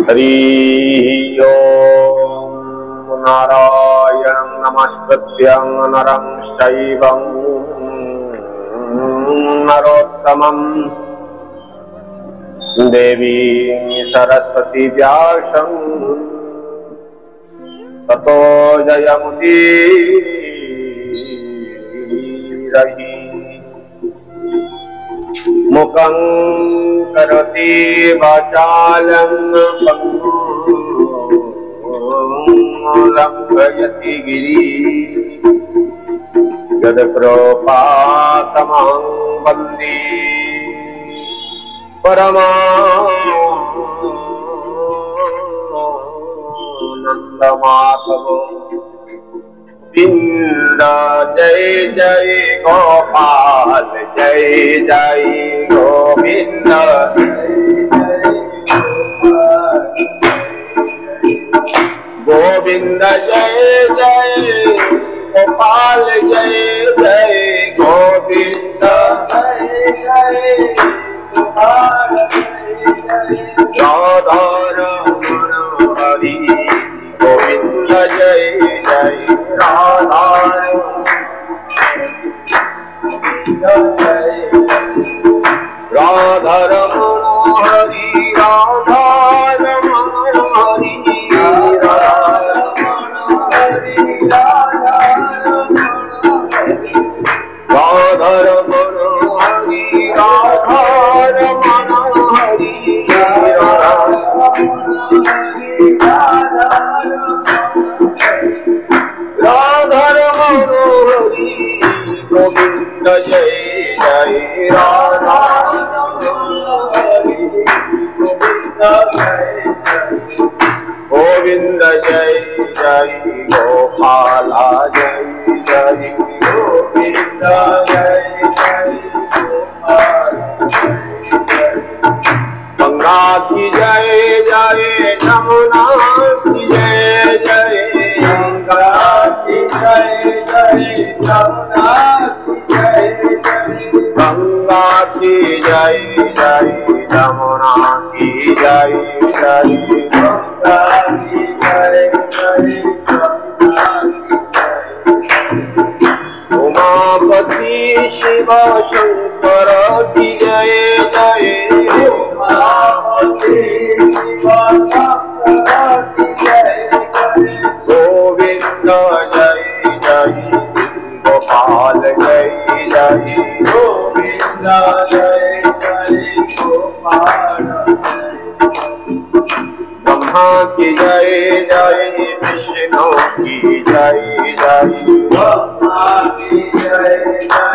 हरि ओम नारायणं नमस्कृत्यं नरं चैवं नरोत्तमं देवीं सरस्वती व्यासं ततो जयमुदीरये। मुखं करोति वाचालं पङ्गुं लङ्घयति गिरिं यत्कृपातमहं वन्दे परमानन्दमाधवं। गोविंद जय जय गोपाल जय जय गोविंद गोविंद जय जय गोपाल जय जय गोविंद जय जय गोपाल राधा रमण हरि गोविंद जय जय राधा राधा रमण हरि राधा रमण हरि राधा रमण हरि राधा रमण हरि राधा रमण हरि राधा रमण हरि गोविंद जय जय राधा गोविंद जय जय गोपाला जय जय गोविंद जय जय गंगा की जय जय यमुना की जय जय गंगा की जय जय यमुना की जय जय गंगा की जय जय यमुना की जय जय गंगा की जय जय यमुना की जय उमापति शिव शंकर की जय जय उमापति शिव शंकर की जय जय गोविंद जय जय गोपाल जय जय गोविंद जय जय गोपाल ब्रह्मा की जय जय विष्णु की जय जय ब्रह्मा की जय जय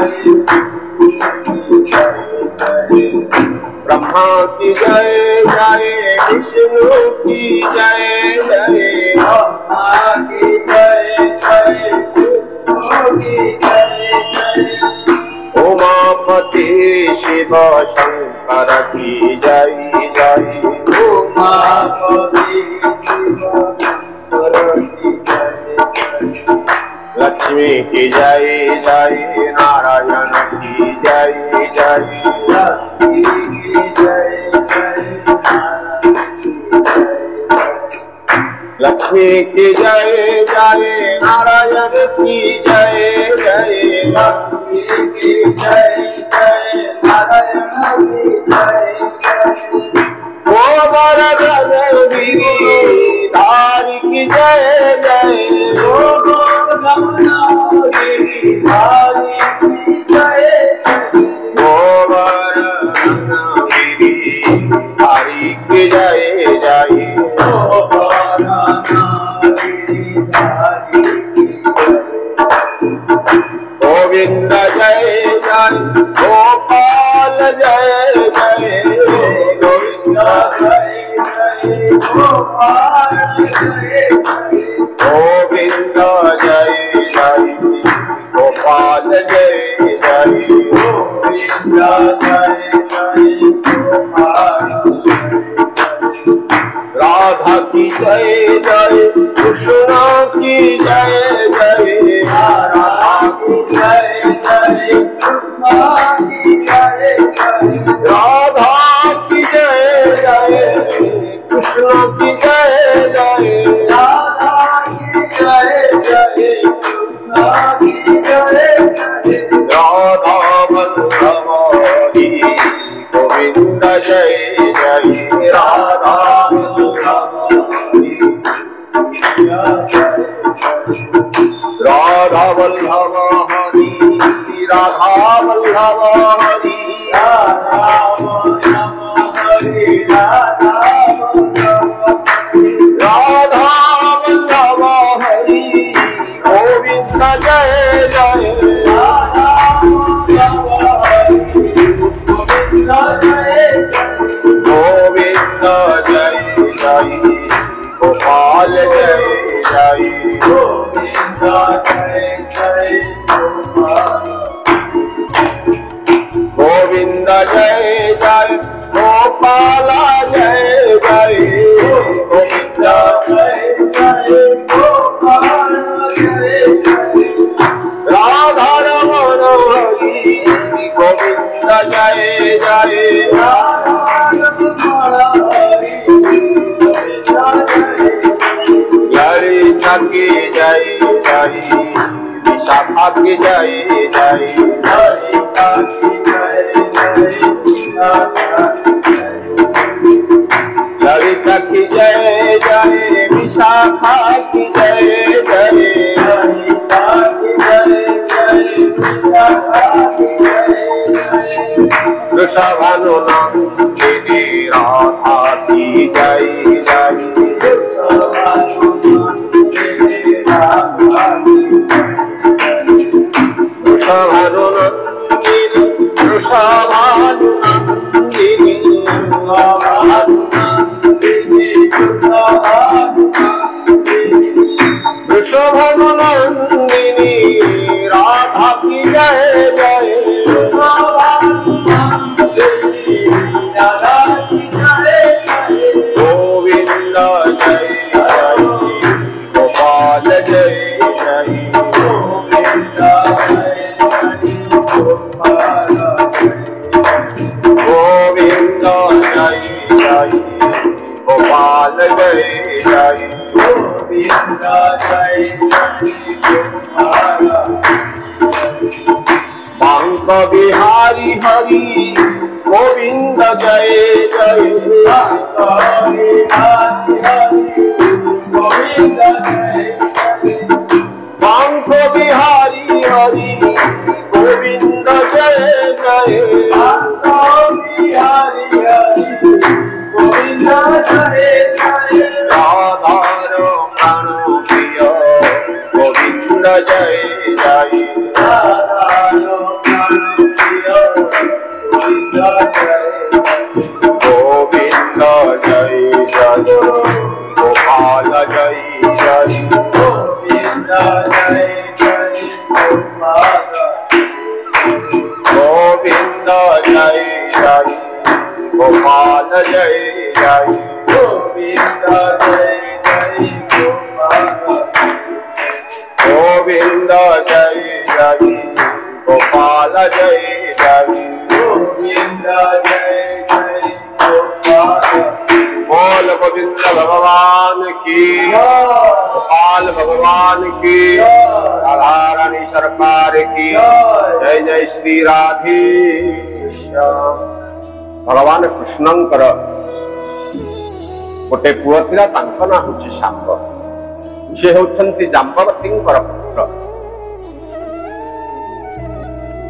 ब्रह्मा की जय जय विष्णु की जय जय ब्रह्मा की जय जय विष्णु की जय जय उमापति शिव शंकर की जय जय उमापति शिव शंकर की जय लक्ष्मी की जय जय नारायण की जय जय लक्ष्मी की जय जय लक्ष्मी की जय जय नारायण की जय जय लक्ष्मी की जय जय नारायण की जय गोवर्धन गिरिधारी की जय जय गोवर्धन गिरिधारी की जय गोवर्धन गिरिधारी की जय जय गोविंद जय जय गोपाल जय जय गोविंद जय जय गोपाल जय गोविंद जय जय गोपाल जय जय गोविंद जय जय गोपाल राधा की जय जय कृष्ण की जय जय राधा की जय जय कृष्ण की जय जय राधा की जय जय कृष्ण कृष्ण की जय जय राधा की जय जय कृष्ण की जय जय राधा वल्लभ हरि गोविंद जय जय राधा वल्लभ हरि राधा वल्लभ हरि राधा वल्लभ हरि राधा वल्लभ हरि राधा वल्लभ हरि गोविंद जय जय राधा वल्लभ हरि गोविंद जय जय गोविंद जय जय गोपाल जय जय गोविंद जय जय गोविंद जय जय गोपाल जय जय गोविंद जय जय गोपाल जय जय राधा रमण हरि गोविंद जय जय राधा रमण हरि गोविंद जय ललिता की जय जय विशाखा की जय जय ललिता की जय जय ललिता की जय जय विशाखा की जय जय ललिता की जय जय विशाखा की जय जय वृषभानुनंदिनी राधा की जय जय वृषभानुनंदिनी राधा की वृषभानुनंदिनी वृषभानुनंदिनी वृषभानुनंदिनी राधा की जय जय राधा की जय गोविंद जय जय गोपाल जय जय गोविंद जय गोविंद जय जय गोपाल जय जय गोविंद जय जय बांक बिहारी हरि गोविंद जय जय बांक बिहारी हरि गोविंद जय बांक बिहारी हरि गोविंद जय जय बांक बिहारी हरि गोविंद जय जय राधा रमण प्रिय गोविंद जय जय राधा रमण प्रिय गोविंद जय गोविंद जय जय गोपाल जय जय गोविंद जय जय गोपाल गोविंद जय जय गोपाल जय जय गोविंद जय जय गोपाल गोविंद जय जय गोपाल जय जय गोविंद जय जय गोपाल बोल गोविंद भगवान की गोपाल भगवान की राधा रानी सरकार की जय जय श्री राधे श्याम भगवान कृष्णंकर गोटे पुओ थिला तांक ना होछि शांब से होछंती जाम्बवतींकर पुत्र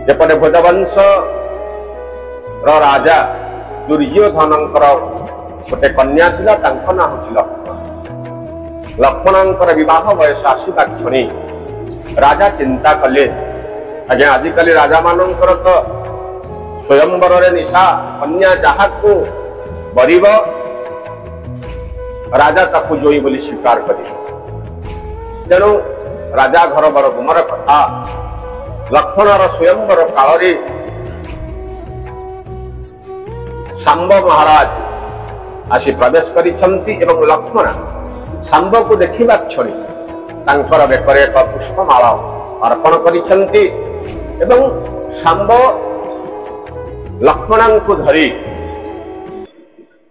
जेपटे भोजवंश राजा दुर्योधनंकर गोटे कन्या थिला तांक ना होछि लक्ष्मण लक्ष्मणंकर विवाह वयस आसीबा क्षणी राजा चिंता कले आज्ञा आजिकल राजा मानंकर तो स्वयंवर निशा कन्या जहा को बरीब राजा ताकू जोई बोली स्वीकार करे तेणु राजा घर बर गुमर कथा लक्ष्मणर स्वयंवर काल सांब महाराज आसी प्रवेश करिछंती एवं लक्ष्मण सांब को देखिबा क्षणी तांकर बेकरे एक पुष्पमाला अर्पण करिछंती एवं सांब लक्ष्मण को धरी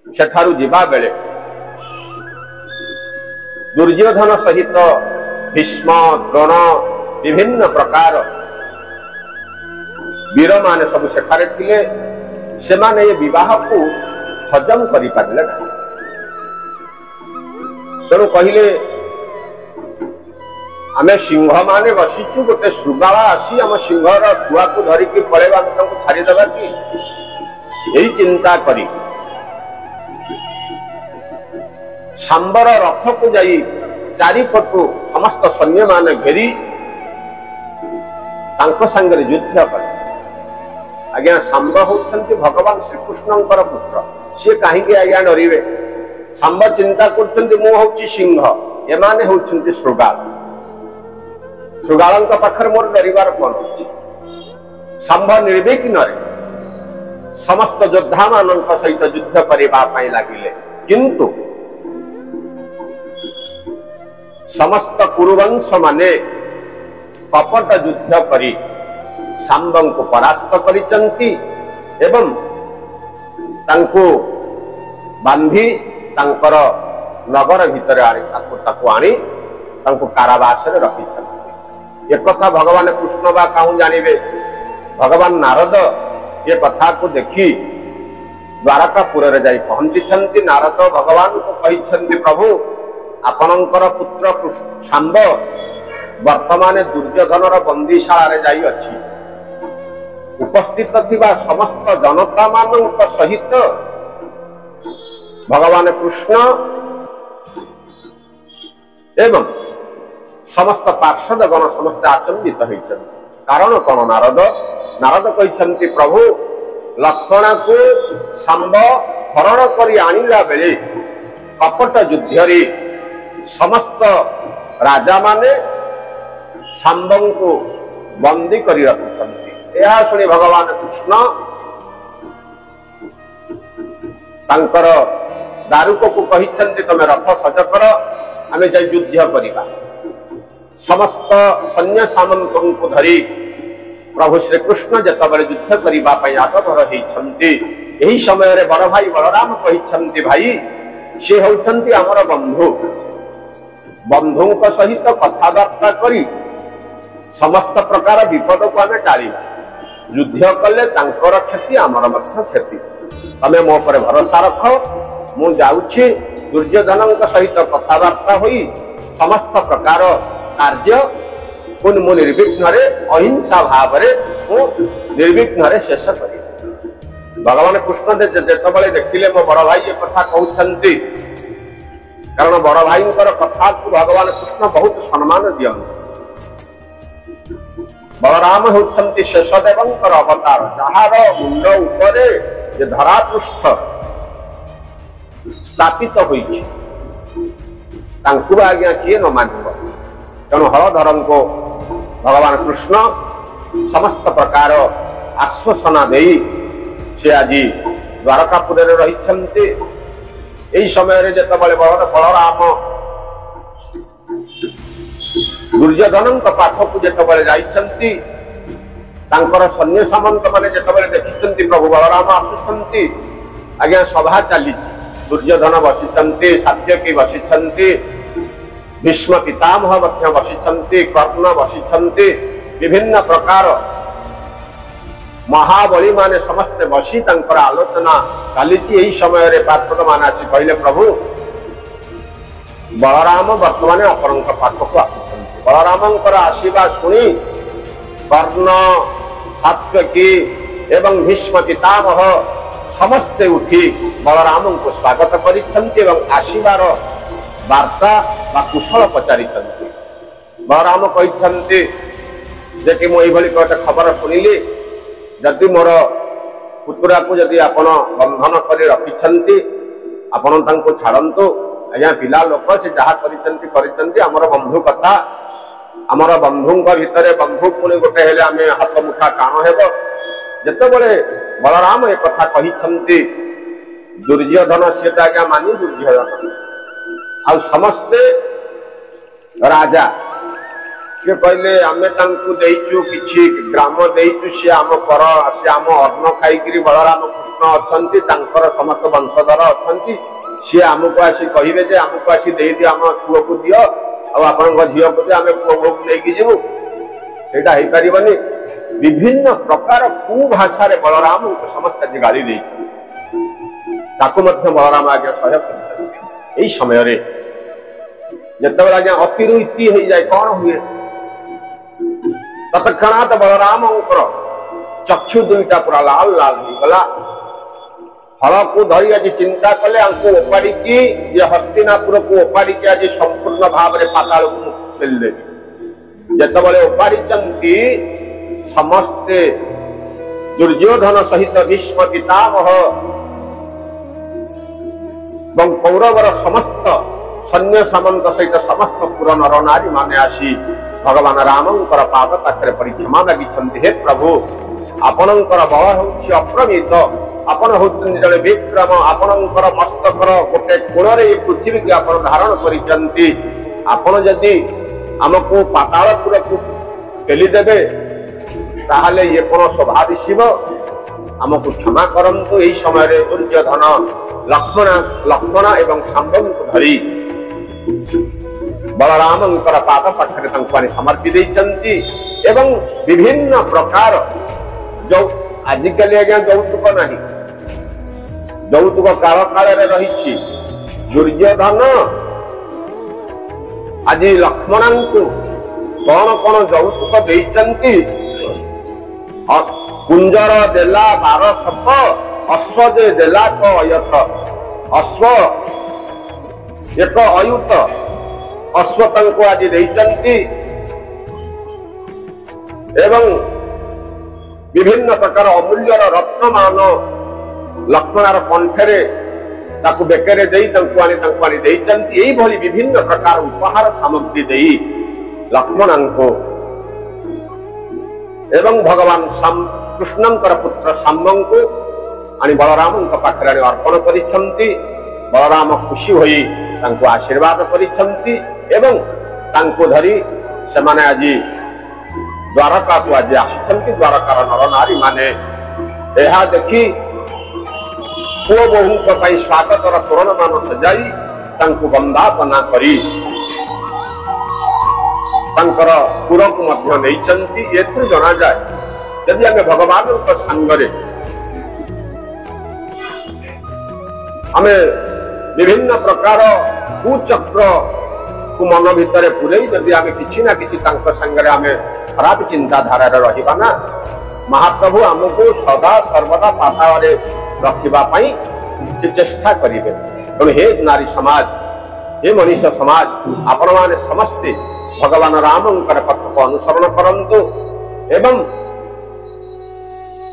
सेठारु जीवा बेले दुर्योधन सहित भीष्म द्रोण विभिन्न प्रकार वीर माने सब सेठारे थिले सेमाने ये विवाह को हजम करि पारिले ना तेणु कहले आमे सिंह माने बसिचु गोटे श्रुगाला आसी आम सिंहर छुआ को धरिकी पळेबा छाड़ी देबा कि यही चिंता करी सांबर रथ को जाई चारिपटु समस्त सैन्य मान घेरी तांको संगे युद्ध कले आज्ञा सांब होउछंती भगवान श्रीकृष्णंकर पुत्र सी कहीं आज्ञा डरिवे सांब चिंता करछंती मु होउची सिंह एमाने होउछंती श्रुगाल श्रुगालंक पाखर मोर डरिवार कोन होउची सांब निर्विघ्न रे समस्त योद्धा मानक सहित युद्ध करबा पई लागिले किंतु समस्त कुरुवंश माने कपट युद्ध करी सांबं को परास्त करिचंती एवं तांको बांधी तांकर नगर भितर आनी तांको कारावास रे रखिचंती एक कथा भगवान कृष्ण बा काहू जानिबे भगवान नारद ये कथा को देखी द्वारकापुर रे जाई पहुंची नारद भगवान को कहिछंती प्रभु आपणकर पुत्र सांब वर्तमान दुर्योधनर बंदीशाला रे जाई अछि उपस्थित थिबा समस्त जनता मानक सहित भगवान कृष्ण एवं समस्त पार्षद गण समस्त आचंबित होइछन कारण कोन नारद नारद कहिछंती प्रभु लक्ष्मण को सांब हरण करी आनिला बेले कपट युद्ध रे समस्त राजा माने सांबं को बंदी करी रखिछंती यह सुनी भगवान कृष्ण तांकर दारुक को कहिछंती तमे रथ सज कर आमे जाय युद्ध करिबा समस्त सैन्य सामंतों को धरी प्रभु श्री कृष्ण जतबले युद्ध करिबा पई आगभर हेइछंती एही समय रे बड़ भाई बलराम कहिछंती भाई से होउछंती हमर बंधु बंधुक सहित कथबार्ता करी समस्त प्रकार विपद को आमे टाळिबा युद्ध कले तांकर क्षति आमर मध्य क्षति तमे मो पर भरोसा रख मु जाउछि दुर्योधनक सहित कथबार्ता होई समस्त प्रकार कार्य मु निर्विघ्न रे अहिंसा भाव रे मु निर्विघ्न रे शेष करी भगवान कृष्ण जेतबले देखिले मो बड़ भाई ये कथा कहउछंती कारण बड़ भाई कथा को भगवान कृष्ण बहुत सम्मान दियंती बलराम होउछंती शेषदेवंकर अवतार जहार मुंड उपरे जे धरापृष्ठ स्थापित होइछि तांकु आज्ञा किए न मानिब तेणु हलधरन को भगवान कृष्ण समस्त प्रकार आश्वासना देई से आज द्वारकापुर रे रहिछंती एही समय रे जेतबले बलराम दुर्योधन पाखक जेतबले जाइछंती तांकर सैन्य सामंत माने जेतबले देखिछंती प्रभु बलराम आसुछंती आज्ञा सभा चलीछि दुर्योधन बसिछंती सात्यकी बसिछंती भीष्म पितामह मध्य बसिछंती कर्ण बसिछंती विभिन्न प्रकार महाबली माने समस्त बसी तांकर आलोचना चलीछि एही समय रे पार्षद मान आसी कहले प्रभु बलराम वर्तमान आपणक पाखक आसुछंती बलरामंकर आशीर्वाद सुनी कर्ण सात्यकी एवं भीष्म पितामह समस्ते उठी बलराम को स्वागत करिछंती एवं आशीर्वाद वार्ता बा कुशल पचारिछंती बलराम कहिछंती जे कि मो एई भली गोटे खबर सुनिली जदि मोर पुतुरा को जदि आपण बंधन करी रखिछंती आपण तांको छाड़ंतु आज्ञा पिला लोक से जहा करिछंती हमर बंधु कथा हमर बंधुंक भितरे बंधु पुणी गोटे हेले आमे हाथ मुठा काण हेबो जेतेबेले बलराम ए कथा कहिछंती दुर्योधन से आज्ञा मानी दुर्योधन आ समस्ते राजा से कहले आमे तांकु देइचु किछि ग्राम देइचु से आम पर से आम अन्न खाइकरी बलराम कृष्ण अछंती तांकर समस्त वंशधर अछंती सी आमको आसी कहे जे आमको आसी दे दियो आम पुओ को दियो आपण झील को दियो आम पुओ को लेकिन जीवु सेटा हो पारिबनी। विभिन्न प्रकार कुभाषा बलराम को समस्त आज गाली दे बलराम आगे सह्य कर समय जिते आज्ञा अतिरु इति हो जाए कौन हुए तत्क्षणात बलराम चक्षु दुईटा पूरा लाल लाल हो गला। फल को धरी आज चिंता कले ओपाड़ी ये हस्तिनापुर को ओपाड़ी आज संपूर्ण भाव में पाताल को ठेलीदेवी। जिते ओपाड़ी समस्ते दुर्योधन सहित भीष्म पितामह कौरवर समस्त सैन्य सामंत सहित समस्त पुर नर नारी माने आसी भगवान रामंकर पाद पाखरे परिक्षमा मागिछन्ति। हे प्रभु आपणकर बल होछि अप्रमित आपण होउछन्ति जड़े विक्रम आपणकर मस्तकर गोटे कोणरे ये पृथ्वी के आपण धारण करिछन्ति। आपण जदि हमको पातालपुर को ठेली देबे ताहले ये कोन स्वभाव शिव हमको क्षमा करंतु। एही समय रे दुर्योधन लक्ष्मण एवं शांबन को धरी बलरामंकर पाद पाखरे समर्पी देइछन्ति एवं विभिन्न प्रकार जो आजिकल आज्ञा यौतुक नहीं यौतुक काल काल रही दुर्योधन आज लक्ष्मण को कौन कौन यौतुक देइछन्ति। कुंजर देला 12 सप अश्व जे देला को अयथ अश्व एक अयुत अश्व को आज देइछन्ति एवं विभिन्न प्रकार अमूल्य रत्नमान लक्ष्मणर कंठरे ताकू बेकरे देइछन्ति। भली विभिन्न प्रकार उपहार सामग्री देई लक्ष्मण को एवं भगवान कृष्णंकर पुत्र शाम्बं को आनी बलराम पाखरे अर्पण करिछन्ति। बलराम खुशी होई तांको आशीर्वाद करिछन्ति एवं तांको धरी सेमाने आज द्वारका को आज आसिछन्ति। द्वारकार नर नारी माने एहा देखि पुओ बोहूंक पई स्वागतर तोरण मान सजाई तांको वंदापना करी तांकर पुर को मध्य नैछन्ति। एथु जना जाए यदि आमे भगवान संगरे आमे विभिन्न प्रकार कुचक्र को मन भितर पुरे जदि आमे किछि ना किछि तांको संगरे आमे खराब चिंताधारा रहिबा ना महाप्रभु आमको सदा सर्वदा पाताल रखिबा पई चेष्टा करिबे। तेणु हे नारी समाज हे मनीष समाज आपण माने समस्ते भगवान रामंकर पथ को अनुसरण करंतु एवं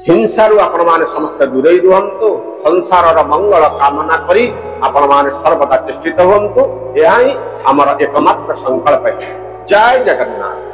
हिंसारु आपण माने समस्त दूरे रुहंतु। संसार मंगल कामना करी आपण माने सर्वदा चेष्टित हुंतु। यह ही आमर एकमात्र संकल्प है। जय जगन्नाथ।